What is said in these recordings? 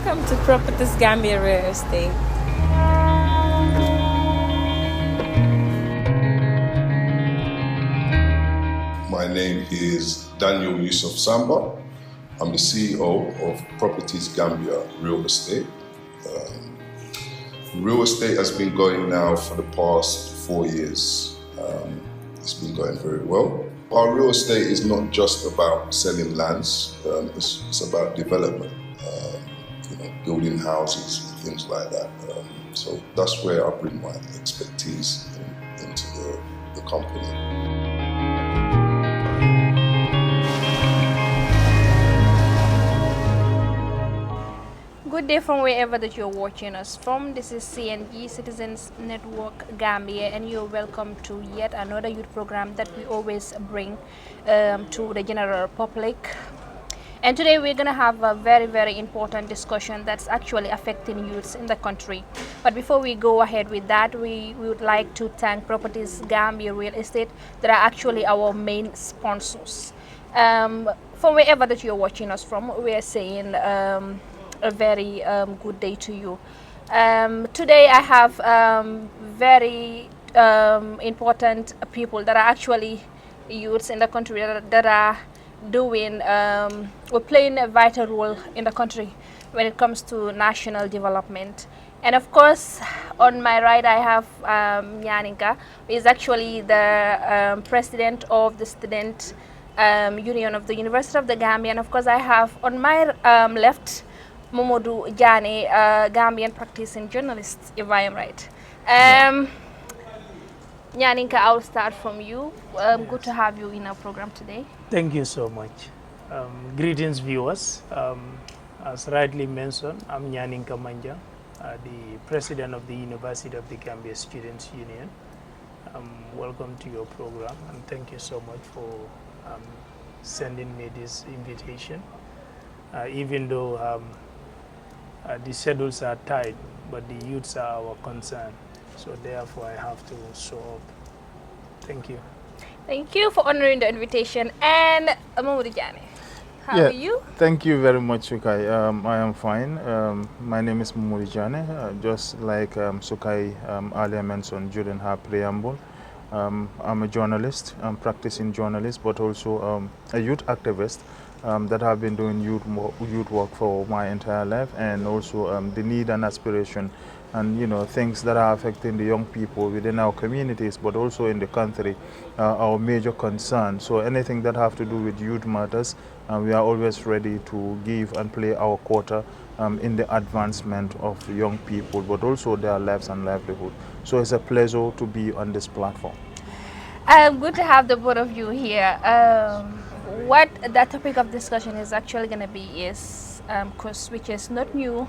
Welcome to Properties Gambia Real Estate. My name is Daniel Yusuf Samba. I'm the CEO of Properties Gambia Real Estate. Real estate has been going now for the past 4 years. It's been going very well. Our real estate is not just about selling lands, it's about development, building houses and things like that. So that's where I bring my expertise into the company. Good day from wherever that you're watching us from. This is CNG Citizens Network Gambia, and you're welcome to yet another youth program that we always bring to the general public. And today we're going to have a very, very important discussion that's actually affecting youths in the country. But before we go ahead with that, we would like to thank Properties Gambia Real Estate that are actually our main sponsors. From wherever that you're watching us from, we are saying a very good day to you. Today I have very important people that are actually youths in the country that are doing or playing a vital role in the country when it comes to national development. And of course, on my right I have Nyaninka, who is actually the president of the student union of the University of the Gambia. And of course I have on my left Momodu Jane, Gambian practicing journalist, if I am right. Nyaninka, I'll start from you. Good to have you in our program today. Thank you so much. Greetings, viewers. As rightly mentioned, I'm Nyaninka Manja, the president of the University of the Gambia Students Union. Welcome to your program, and thank you so much for sending me this invitation. Even though the schedules are tight, but the youths are our concern. So therefore, I have to show up. Thank you. Thank you for honoring the invitation. And Mamoudou Jane, how are you? Thank you very much, Sukai. I am fine. My name is Mamoudou Jane. Just like Sukai earlier mentioned during her preamble, I'm a journalist. I'm practicing journalist, but also a youth activist. That have been doing youth work for my entire life, and also the need and aspiration and things that are affecting the young people within our communities, but also in the country, our major concern. So anything that have to do with youth matters, we are always ready to give and play our quota in the advancement of young people, but also their lives and livelihood. So it's a pleasure to be on this platform. Good to have the both of you here. What the topic of discussion is actually going to be is Kush, which is not new.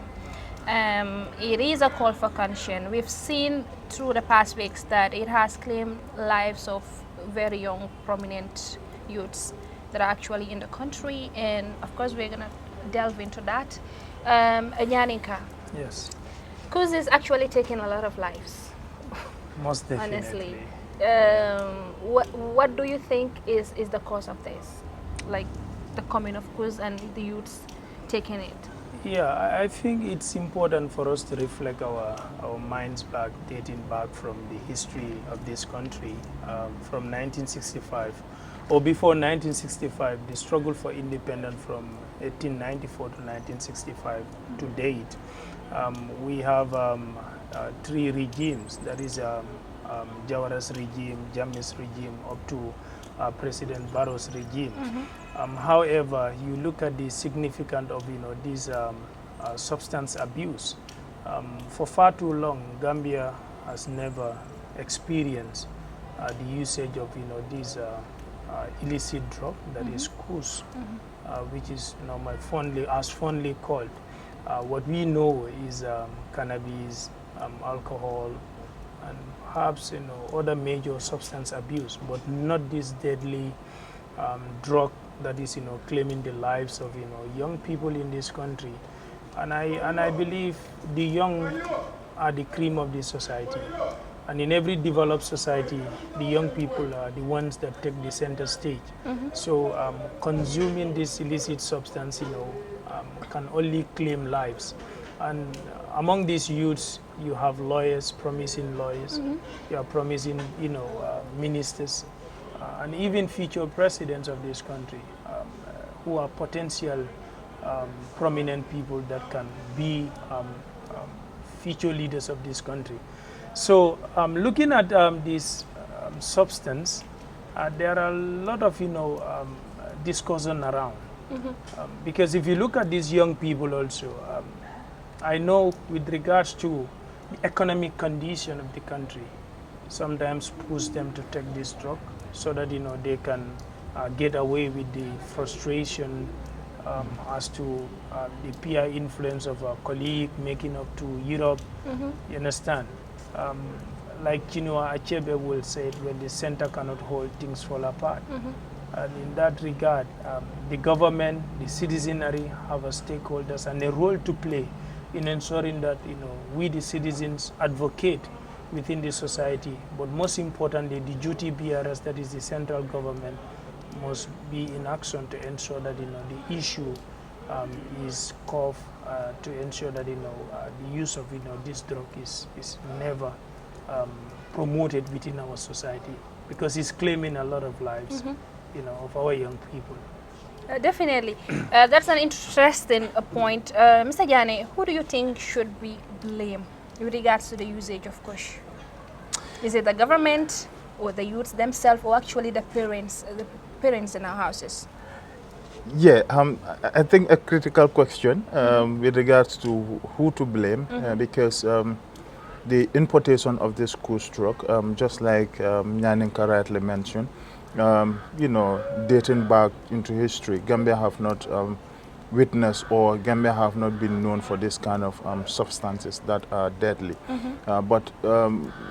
It is a call for conscience. We've seen through the past weeks that it has claimed lives of very young, prominent youths that are actually in the country, and of course we're going to delve into that. Nyaninka. Yes. Kush is actually taking a lot of lives. Most definitely. Honestly. What do you think is the cause of this? Like the coming of Kush and the youths taking it? Yeah, I think it's important for us to reflect our minds back, dating back from the history of this country, from 1965, or before 1965, the struggle for independence from 1894 to 1965 to date. We have 3 regimes, that is Jawara's regime, Jammeh's regime, up to President Barrow's regime. However, you look at the significance of this substance abuse. For far too long, Gambia has never experienced the usage of this illicit drug that is Kush, which is fondly called. What we know is cannabis, alcohol, and perhaps other major substance abuse, but not this deadly drug that is claiming the lives of young people in this country. And I believe the young are the cream of this society, and in every developed society the young people are the ones that take the center stage. So consuming this illicit substance can only claim lives. And among these youths, you have lawyers, promising lawyers, you are promising, ministers, and even future presidents of this country, who are potential prominent people that can be future leaders of this country. So looking at this substance, there are a lot of discussion around, because if you look at these young people also, I know with regards to the economic condition of the country, sometimes push them to take this drug so that they can get away with the frustration as to the peer influence of a colleague making up to Europe. You understand? Like Chinua Achebe will say it, when the center cannot hold, things fall apart. And in that regard, the government, the citizenry have a stakeholders and a role to play in ensuring that we the citizens advocate within the society, but most importantly the duty bearers, that is the central government, must be in action to ensure that the issue is curbed, to ensure that the use of this drug is never promoted within our society, because it's claiming a lot of lives of our young people. Definitely. That's an interesting point. Mr. Jane, who do you think should be blamed with regards to the usage of Kush? Is it the government or the youths themselves, or actually the parents in our houses? Yeah, I think a critical question with regards to who to blame, because the importation of this Kush drug, just like Nyaninka rightly mentioned, dating back into history, Gambia have not witnessed, or Gambia have not been known for this kind of substances that are deadly. But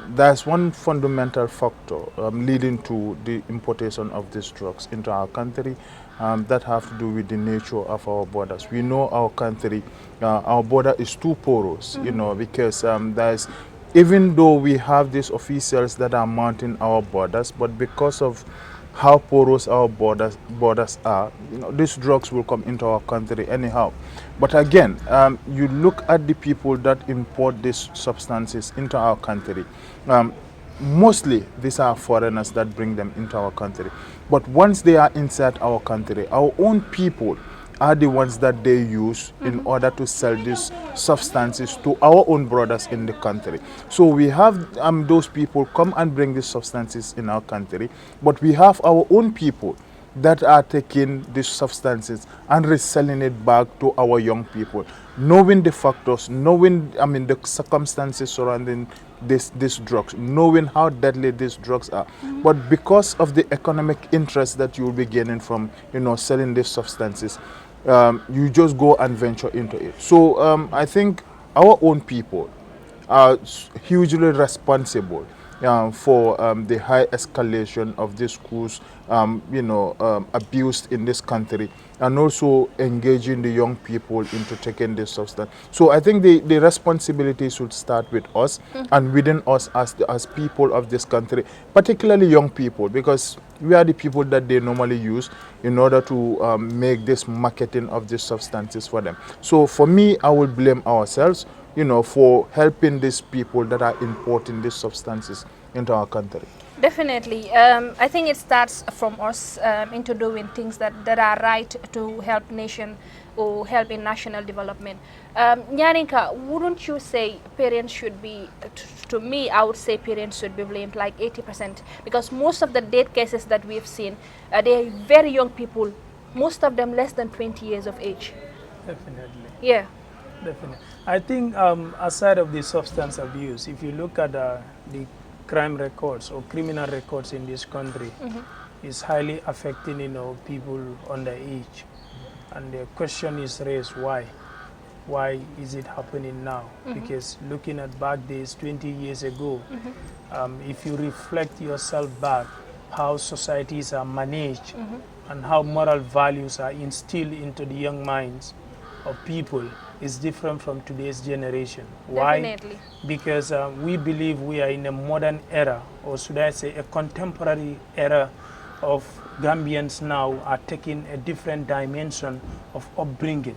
there's one fundamental factor leading to the importation of these drugs into our country that have to do with the nature of our borders. We know our country, our border is too porous, because there's, even though we have these officials that are mounting our borders, but because of how porous our borders are, these drugs will come into our country anyhow. But again, you look at the people that import these substances into our country. Mostly these are foreigners that bring them into our country. But once they are inside our country, our own people are the ones that they use in order to sell these substances to our own brothers in the country. So we have those people come and bring these substances in our country, but we have our own people that are taking these substances and reselling it back to our young people, knowing the factors, knowing the circumstances surrounding these drugs, knowing how deadly these drugs are. But because of the economic interest that you will be gaining from selling these substances, you just go and venture into it. So I think our own people are hugely responsible for the high escalation of this schools, abused in this country, and also engaging the young people into taking this substance. So I think the responsibility should start with us and within us as people of this country, particularly young people, because we are the people that they normally use in order to make this marketing of these substances for them. So for me, I will blame ourselves, for helping these people that are importing these substances into our country. Definitely. I think it starts from us into doing things that are right to help nation or help in national development. Nyaninka, wouldn't you say parents should be, to me, I would say parents should be blamed like 80%, because most of the death cases that we've seen, they are very young people, most of them less than 20 years of age. Definitely. Yeah. Definitely. I think aside of the substance abuse, if you look at the crime records or criminal records in this country, is highly affecting people underage. And the question is raised, why? Why is it happening now? Because looking at back days, 20 years ago, if you reflect yourself back, how societies are managed and how moral values are instilled into the young minds of people, is different from today's generation. Definitely. Why? Because we believe we are in a modern era, or should I say a contemporary era, of Gambians now are taking a different dimension of upbringing.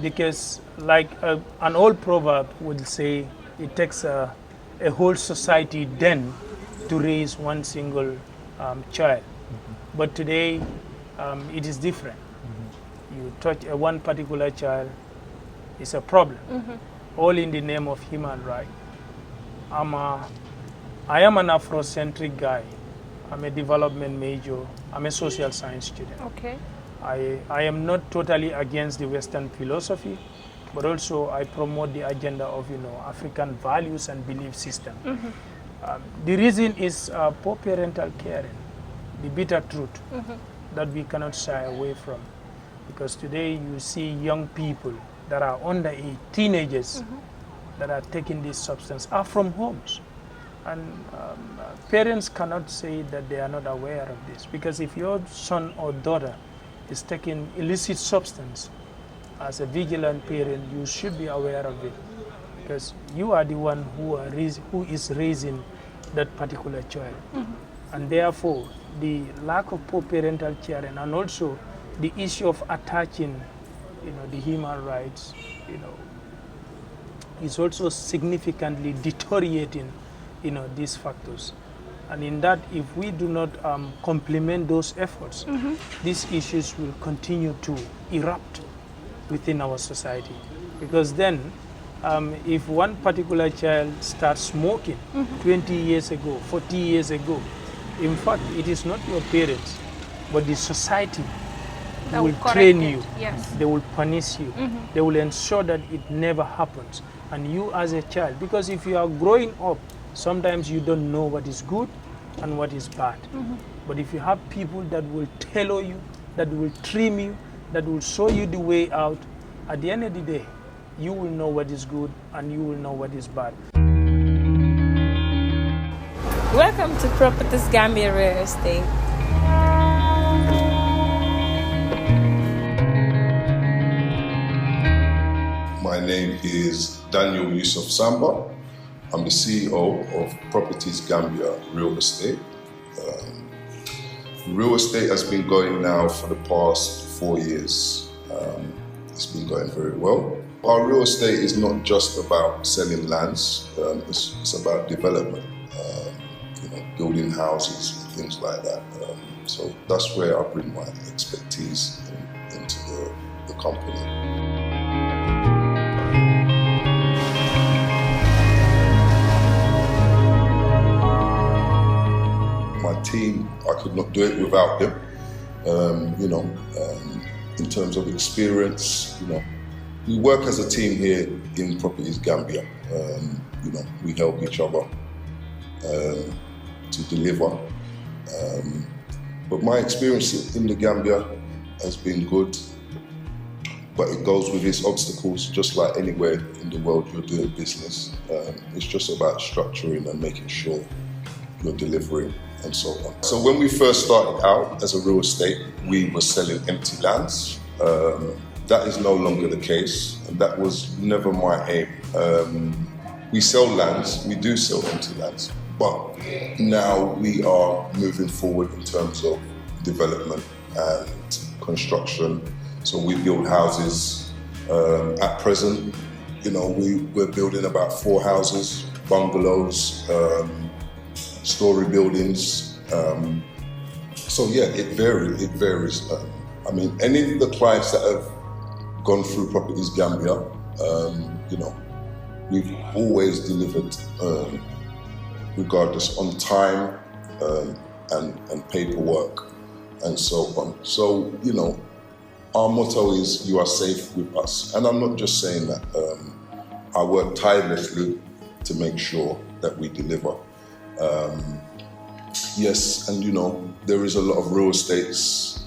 Because like an old proverb would say, it takes a whole society then to raise one single child. But today it is different. You touch one particular child, it's a problem. All in the name of human rights. I am an Afrocentric guy. I'm a development major. I'm a social science student. Okay. I am not totally against the Western philosophy, but also I promote the agenda of African values and belief system. The reason is poor parental caring, the bitter truth that we cannot shy away from. Because today you see young people that are underage, teenagers that are taking this substance are from homes. And parents cannot say that they are not aware of this. Because if your son or daughter is taking illicit substance, as a vigilant parent, you should be aware of it. Because you are the one who is raising that particular child. And therefore, the lack of poor parental caring and also the issue of attaching, the human rights, is also significantly deteriorating, these factors. And in that, if we do not complement those efforts, these issues will continue to erupt within our society. Because then, if one particular child starts smoking 20 years ago, 40 years ago, in fact, it is not your parents, but the society that will train you. Yes. They will punish you. They will ensure that it never happens. And you as a child, because if you are growing up, sometimes you don't know what is good and what is bad. But if you have people that will tell you, that will trim you, that will show you the way out, at the end of the day, you will know what is good and you will know what is bad. Welcome to Properties Gambia Real Estate. My name is Daniel Yusuf Samba. I'm the CEO of Properties Gambia Real Estate. Real estate has been going now for the past 4 years. It's been going very well. Our real estate is not just about selling lands, it's about development, building houses, things like that. So that's where I bring my expertise into the company. My team, I could not do it without them. In terms of experience, we work as a team here in Properties Gambia. We help each other to deliver. But my experience in the Gambia has been good, but it goes with its obstacles, just like anywhere in the world you're doing business. It's just about structuring and making sure you're delivering and so on. So when we first started out as a real estate, we were selling empty lands. That is no longer the case, and that was never my aim. We sell lands, we do sell empty lands, but now we are moving forward in terms of development and construction. So we build houses. At present, we're building about 4 houses, bungalows, story buildings. So yeah, it varies. Any of the clients that have gone through Properties Gambia, we've always delivered, regardless, on time and paperwork and so on. So, our motto is, you are safe with us. And I'm not just saying that. I work tirelessly to make sure that we deliver. Yes, and there is a lot of real estates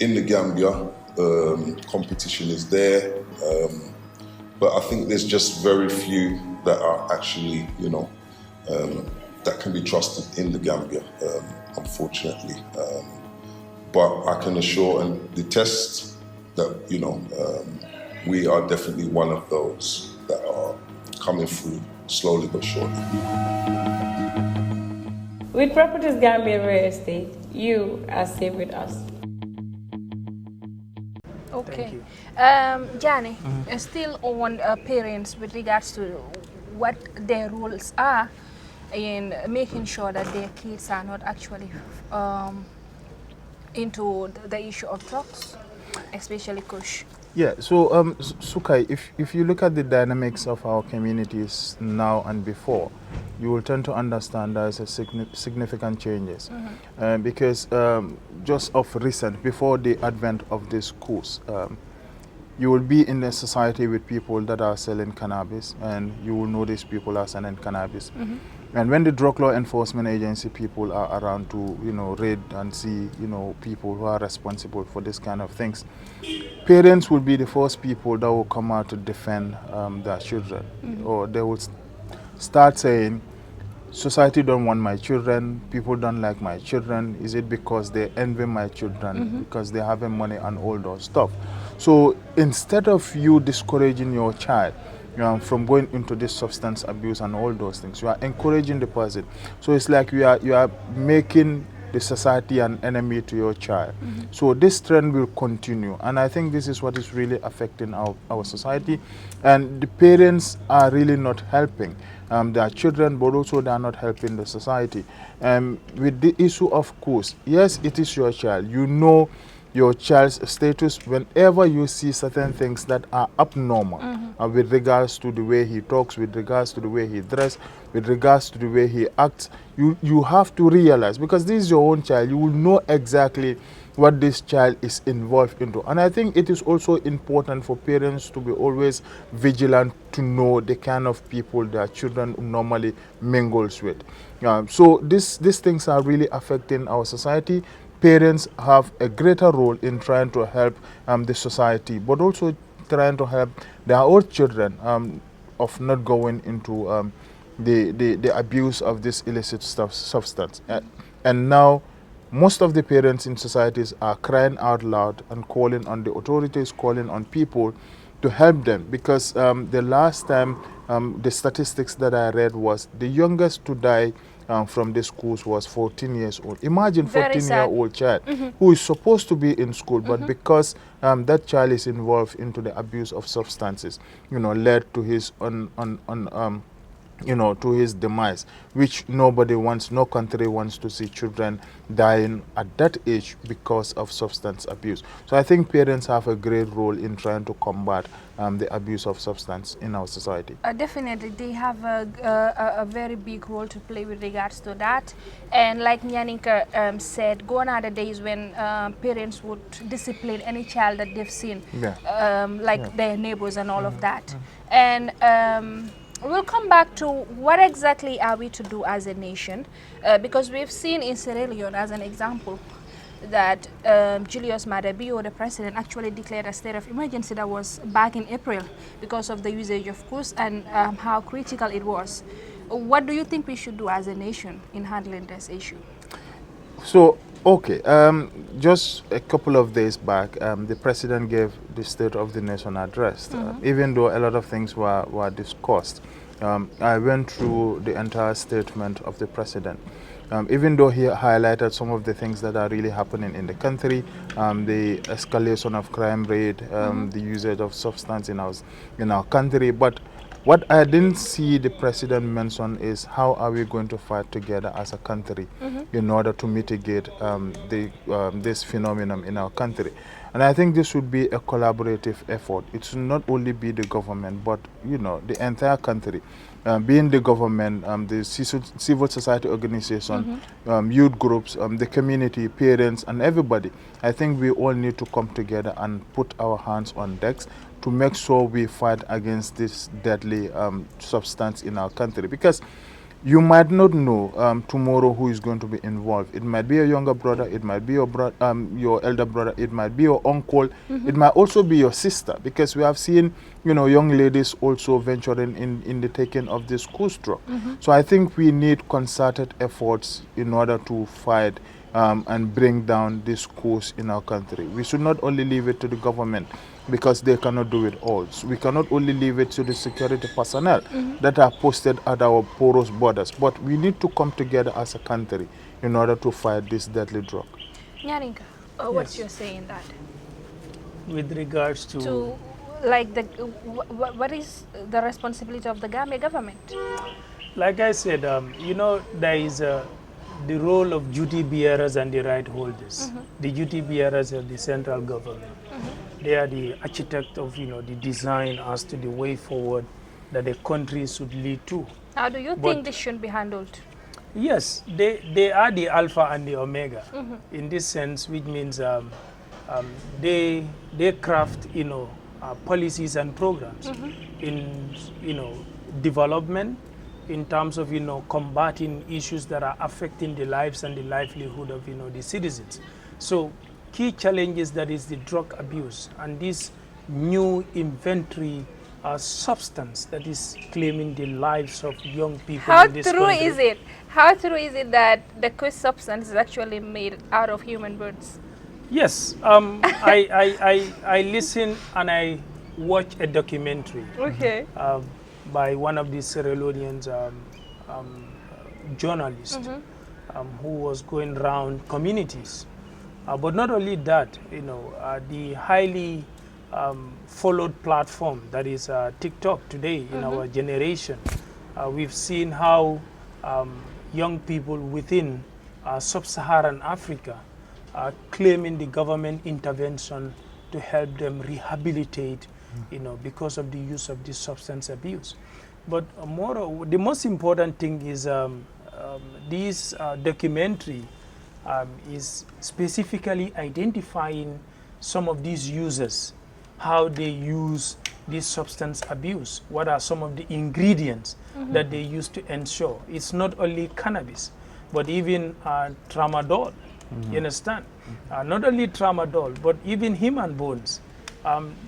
in the Gambia. Competition is there, but I think there's just very few that are actually, that can be trusted in the Gambia, unfortunately. But I can assure and detest that, we are definitely one of those that are coming through slowly but surely. With Properties Gambia Real Estate, you are safe with us. Okay. Jani, still on parents with regards to what their roles are in making sure that their kids are not actually into the issue of drugs, especially Kush. Yeah, so Sukai, if you look at the dynamics of our communities now and before, you will tend to understand there's a significant changes. Because just of recent, before the advent of this course, you will be in a society with people that are selling cannabis, and you will know these people are selling cannabis. And when the drug law enforcement agency people are around to, raid and see, people who are responsible for this kind of things, parents will be the first people that will come out to defend their children. Or they will start saying, society don't want my children, people don't like my children. Is it because they envy my children, because they have money and all those stuff? So instead of you discouraging your child from going into this substance abuse and all those things, you are encouraging the person. So it's like you are making the society an enemy to your child. So this trend will continue, and I think this is what is really affecting our society, and the parents are really not helping their children, but also they are not helping the society. With the issue of course, yes, it is your child. You know your child's status whenever you see certain things that are abnormal with regards to the way he talks, with regards to the way he dresses, with regards to the way he acts. You have to realize, because this is your own child, you will know exactly what this child is involved into. And I think it is also important for parents to be always vigilant to know the kind of people their children normally mingles with. So these things are really affecting our society. Parents have a greater role in trying to help the society, but also trying to help their own children of not going into the abuse of this illicit substance. And now most of the parents in societies are crying out loud and calling on the authorities, calling on people to help them, because the last time the statistics that I read was the youngest to die from the schools was 14 years old. Imagine 14-year-old child who is supposed to be in school, but because that child is involved into the abuse of substances, led to his to his demise, which nobody wants, no country wants to see children dying at that age because of substance abuse. So I think parents have a great role in trying to combat the abuse of substance in our society. Definitely, they have a very big role to play with regards to that. And like Nyaninka said, gone are the days when parents would discipline any child that they've seen, their neighbors and all of that. And we'll come back to what exactly are we to do as a nation, because we've seen in Sierra Leone, as an example, that Julius Maada Bio, the president, actually declared a state of emergency that was back in April because of the usage of Kush and how critical it was. What do you think we should do as a nation in handling this issue? So, okay, just a couple of days back, the president gave the State of the Nation address. Even though a lot of things were discussed, I went through the entire statement of the president. Even though he highlighted some of the things that are really happening in the country, the escalation of crime rate, the usage of substance in our country, but what I didn't see the president mention is how are we going to fight together as a country in order to mitigate this phenomenon in our country. And I think this should be a collaborative effort. It should not only be the government, but the entire country. Being the government, the civil society organization, youth groups, the community, parents, and everybody. I think we all need to come together and put our hands on decks to make sure we fight against this deadly substance in our country. Because you might not know tomorrow who is going to be involved. It might be your younger brother, it might be your elder brother, it might be your uncle, it might also be your sister, because we have seen young ladies also venturing in the taking of this Kush drug. So I think we need concerted efforts in order to fight and bring down this course in our country. We should not only leave it to the government because they cannot do it all. So we cannot only leave it to the security personnel that are posted at our porous borders, but we need to come together as a country in order to fight this deadly drug. Nyaninka, what's your say in that? With regards to Like what is the responsibility of the Gambia government? like I said, there is the role of duty bearers and the right holders. The duty bearers are the central government. They are the architect of the design as to the way forward that the country should lead to. How do you think this should be handled? Yes, they are the alpha and the omega in this sense, which means they craft policies and programs in development, in terms of combating issues that are affecting the lives and the livelihood of the citizens. So key challenges, that is the drug abuse and this new inventory substance that is claiming the lives of young people How in this true country. is it? How true is it that the Kush substance is actually made out of human birds? Yes, I listen and I watch a documentary Okay. by one of the Sierra Leoneans journalists who was going around communities. But not only that, the highly followed platform that is TikTok today in our generation, we've seen how young people within sub-Saharan Africa are claiming the government intervention to help them rehabilitate, because of the use of this substance abuse. But the most important thing is this documentary is specifically identifying some of these users, how they use this substance abuse, what are some of the ingredients that they use to ensure. It's not only cannabis, but even tramadol, you understand? Not only tramadol, but even human bones.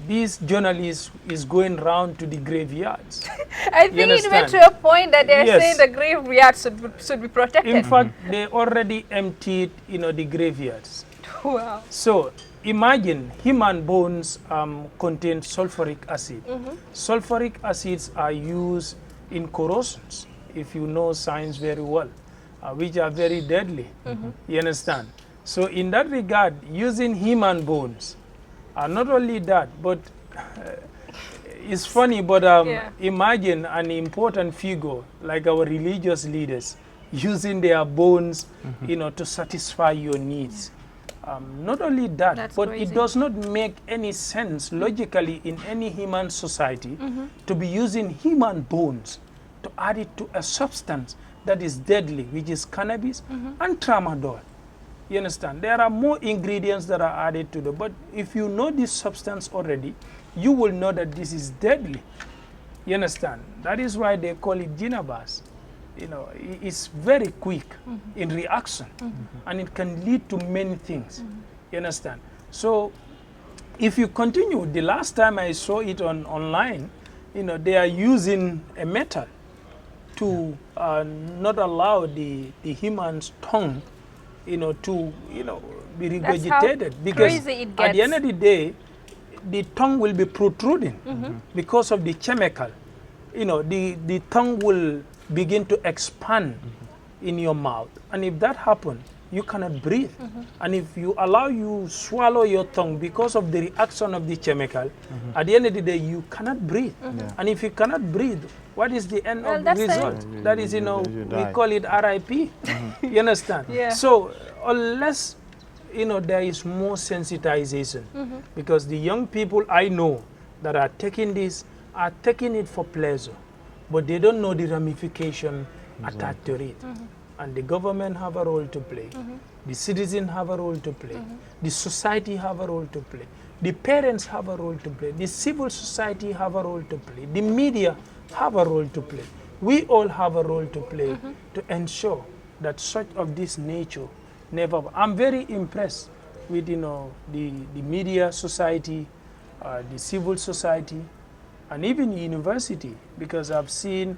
This journalist is going round to the graveyards. I think it went to a point that they're Yes. saying the graveyard should be protected. In fact, they already emptied, the graveyards. Wow. So imagine human bones contain sulfuric acid. Sulfuric acids are used in corrosions, if you know science very well, which are very deadly. You understand? So in that regard, using human bones, not only that, but it's funny, but imagine an important figure like our religious leaders using their bones, to satisfy your needs. Not only that, That's but crazy. it does not make any sense logically in any human society to be using human bones to add it to a substance that is deadly, which is cannabis and tramadol. You understand? There are more ingredients that are added to but if you know this substance already, you will know that this is deadly. You understand? That is why they call it ginabas. It's very quick in reaction, and it can lead to many things. You understand? So if you continue, the last time I saw it online, they are using a metal to not allow the human's tongue to be regurgitated, because crazy it at the gets. end of the day the tongue will be protruding because of the chemical. The tongue will begin to expand in your mouth, and if that happens, you cannot breathe. And if you allow you swallow your tongue because of the reaction of the chemical, at the end of the day you cannot breathe. And if you cannot breathe, what is the end of the that's the result? end. That is, You we die. call it RIP. You understand? Yeah. So unless there is more sensitization, because the young people I know that are taking this are taking it for pleasure, but they don't know the ramification attached to it. And the government have a role to play. The citizens have a role to play. The society have a role to play. The parents have a role to play. The civil society have a role to play. The media have a role to play. We all have a role to play to ensure that such of this nature never. I'm very impressed with the media society, the civil society, and even university, because I've seen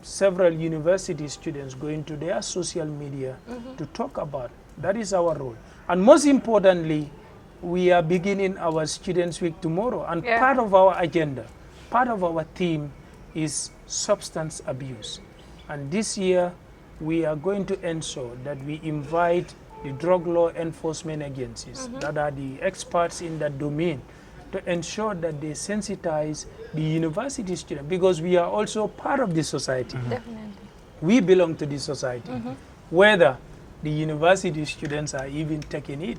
several university students going to their social media to talk about. That is our role. And most importantly, we are beginning our Students' Week tomorrow. And part of our agenda, part of our theme is substance abuse. And this year, we are going to ensure that we invite the drug law enforcement agencies that are the experts in that domain to ensure that they sensitize the university students, because we are also part of the society. Definitely. We belong to the society. Whether the university students are even taking it,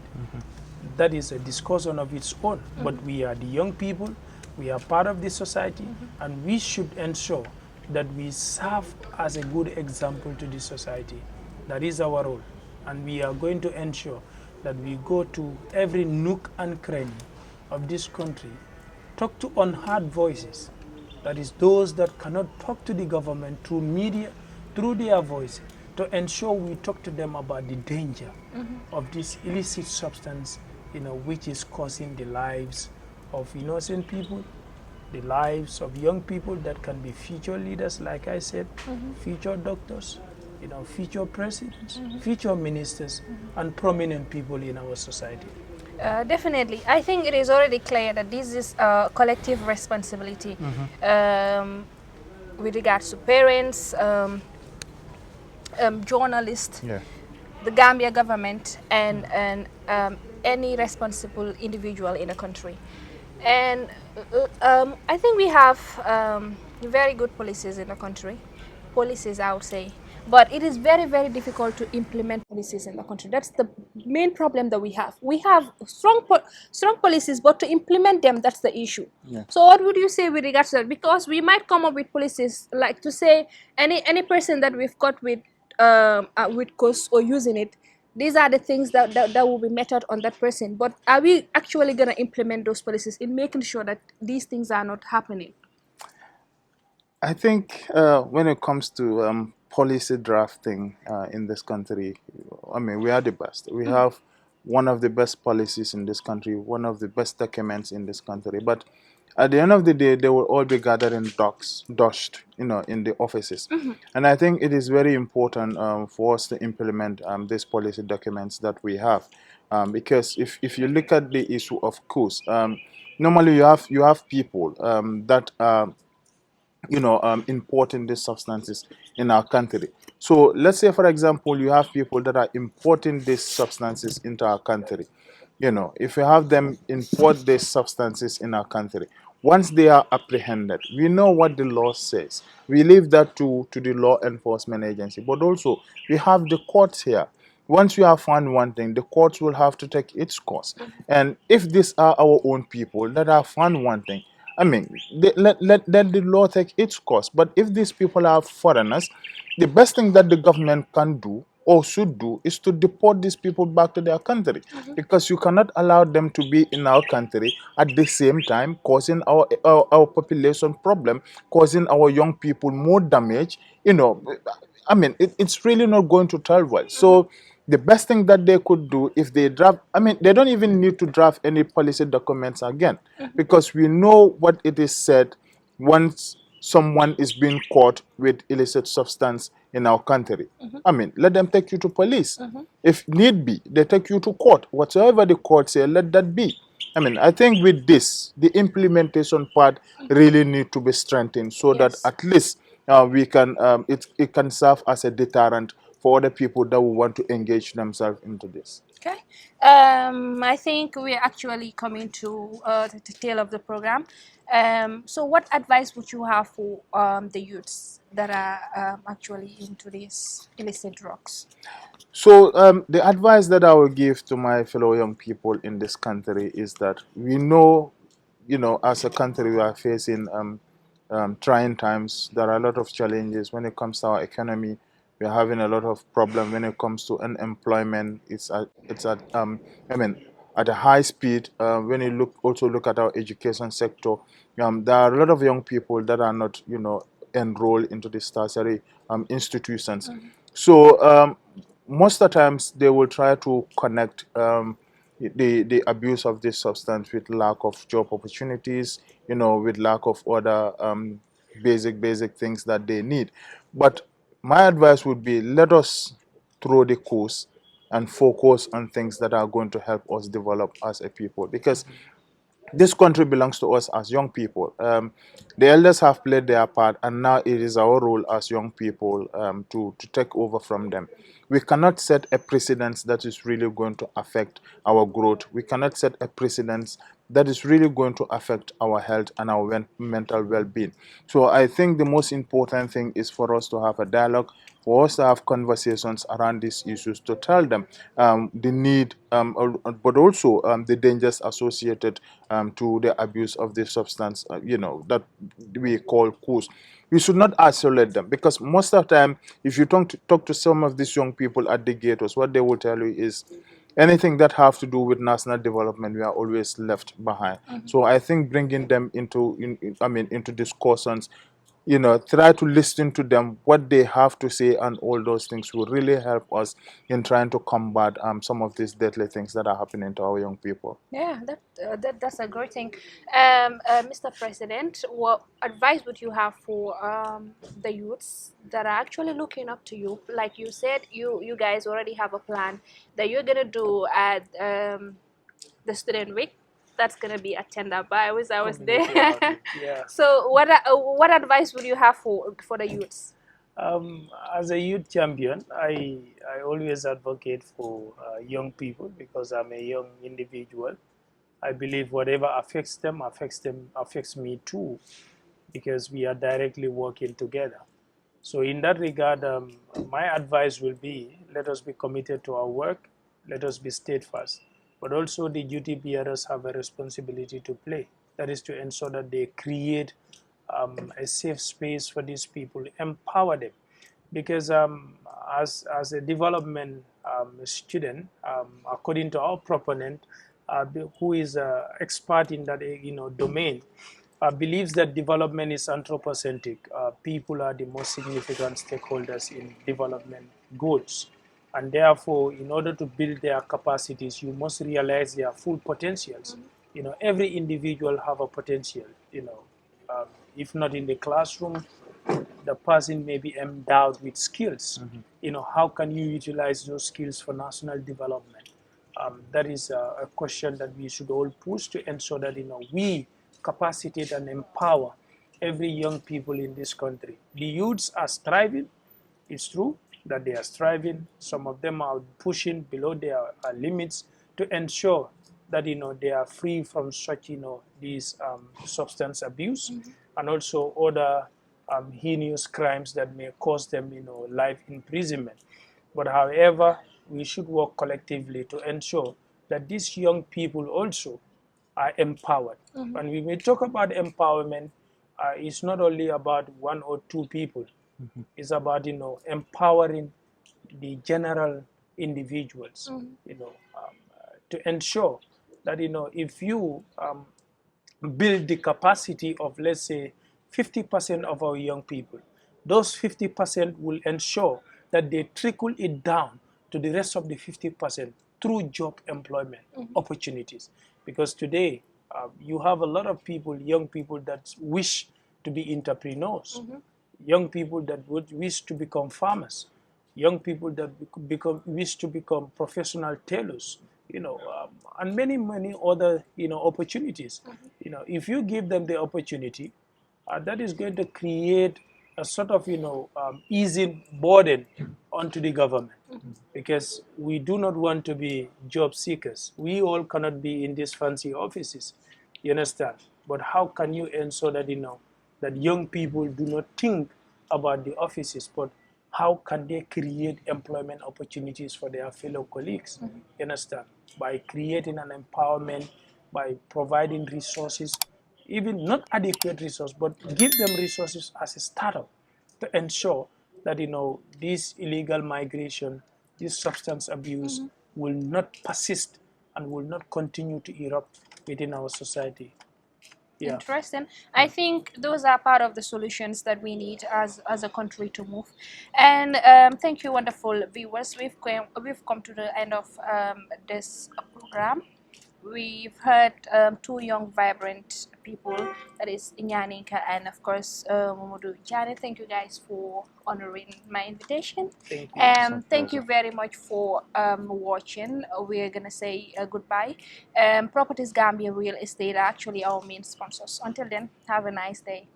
that is a discussion of its own. But we are the young people, we are part of the society, and we should ensure that we serve as a good example to the society. That is our role. And we are going to ensure that we go to every nook and cranny of this country, talk to unheard voices, that is those that cannot talk to the government through media, through their voice, to ensure we talk to them about the danger of this illicit substance, which is causing the lives of innocent people, the lives of young people that can be future leaders, like I said, future doctors, future presidents, future ministers, and prominent people in our society. Definitely. I think it is already clear that this is a collective responsibility with regards to parents, journalists, the Gambia government, and any responsible individual in the country. And I think we have very good policies in the country, policies I would say. But it is very, very difficult to implement policies in the country. That's the main problem that we have. We have strong policies, but to implement them, that's the issue. So what would you say with regards to that? Because we might come up with policies like to say any person that we've caught with Kush or using it, these are the things that will be meted on that person. But are we actually going to implement those policies in making sure that these things are not happening? I think when it comes to policy drafting in this country, I mean, we are the best. We have one of the best policies in this country, one of the best documents in this country. But at the end of the day, they will all be gathered in dust, in the offices. And I think it is very important for us to implement these policy documents that we have, because if you look at the issue of Kush, normally you have people that are importing these substances in our country. So let's say, for example, you have people that are importing these substances into our country. If you have them import these substances in our country, once they are apprehended, we know what the law says. We leave that to the law enforcement agency. But also, we have the courts here. Once you have found one thing, the courts will have to take its course. And if these are our own people that have found one thing, I mean, let the law take its course. But if these people are foreigners, the best thing that the government can do or should do is to deport these people back to their country, because you cannot allow them to be in our country at the same time causing our population problem, causing our young people more damage. I mean, it's really not going to tell well. So the best thing that they could do, if they draft, I mean, they don't even need to draft any policy documents again, because we know what it is said once someone is being caught with illicit substance in our country. I mean, let them take you to police. If need be, they take you to court. Whatsoever the court say, let that be. I mean, I think with this, the implementation part really need to be strengthened, so that at least we can it can serve as a deterrent for other people that will want to engage themselves into this. Okay. I think we're actually coming to the tail of the program. So what advice would you have for the youths that are actually into these illicit drugs? So the advice that I will give to my fellow young people in this country is that we know, as a country we are facing trying times. There are a lot of challenges when it comes to our economy. We are having a lot of problem when it comes to unemployment. It's at a high speed. When you look at our education sector, there are a lot of young people that are not enrolled into these tertiary institutions. So most of the times they will try to connect the abuse of this substance with lack of job opportunities, with lack of other basic things that they need. But my advice would be, let us throw the course and focus on things that are going to help us develop as a people, because this country belongs to us as young people. The elders have played their part, and now it is our role as young people to take over from them. We cannot set a precedence that is really going to affect our growth. We cannot set a precedence that is really going to affect our health and our mental well-being. So I think the most important thing is for us to have a dialogue, for us to have conversations around these issues, to tell them the need, but also the dangers associated to the abuse of the substance, that we call Kush. We should not isolate them, because most of the time, if you talk to some of these young people at the ghettos, what they will tell you is anything that have to do with national development, we are always left behind. So I think bringing them into discussions, try to listen to them, what they have to say, and all those things will really help us in trying to combat some of these deadly things that are happening to our young people. Yeah, that's a great thing. Mr. President, what advice would you have for the youths that are actually looking up to you? Like you said, you guys already have a plan that you're gonna do at the student week. That's gonna be at Tendaba. I was there. Yeah. So what advice would you have for the youths? As a youth champion, I always advocate for young people, because I'm a young individual. I believe whatever affects me too, because we are directly working together. So in that regard, my advice will be, let us be committed to our work, let us be steadfast. But also the duty bearers have a responsibility to play. That is to ensure that they create a safe space for these people, empower them. Because as a development student, according to our proponent, who is an expert in that domain, believes that development is anthropocentric. People are the most significant stakeholders in development goals. And therefore, in order to build their capacities, you must realize their full potentials. Every individual have a potential. If not in the classroom, the person may be endowed with skills. How can you utilize those skills for national development? That is a question that we should all push to ensure that we capacitate and empower every young people in this country. The youths are striving. It's true that they are striving. Some of them are pushing below their limits to ensure that they are free from such these substance abuse and also other heinous crimes that may cause them life imprisonment. But however, we should work collectively to ensure that these young people also are empowered. And when we talk about empowerment, it's not only about one or two people. It's about empowering the general individuals. To ensure that if you build the capacity of, let's say, 50% of our young people, those 50% will ensure that they trickle it down to the rest of the 50% through job employment opportunities. Because today, you have a lot of people, young people that wish to be entrepreneurs, young people that would wish to become farmers, young people that wish to become professional tailors, and many other opportunities. If you give them the opportunity, that is going to create a sort of easing burden onto the government, because we do not want to be job seekers. We all cannot be in these fancy offices, you understand? But how can you ensure that that young people do not think about the offices, but how can they create employment opportunities for their fellow colleagues? You understand? By creating an empowerment, by providing resources, even not adequate resources, but give them resources as a startup to ensure that this illegal migration, this substance abuse will not persist and will not continue to erupt within our society. Yeah. Interesting. I think those are part of the solutions that we need as a country to move. And thank you, wonderful viewers. We've come to the end of this program. We've heard two young, vibrant people, that is Nyaninka and of course Momodu Jane. Thank you guys for honoring my invitation. Thank you. Thank you very much for watching. We're gonna say goodbye. Properties Gambia Real Estate are actually our main sponsors. Until then, have a nice day.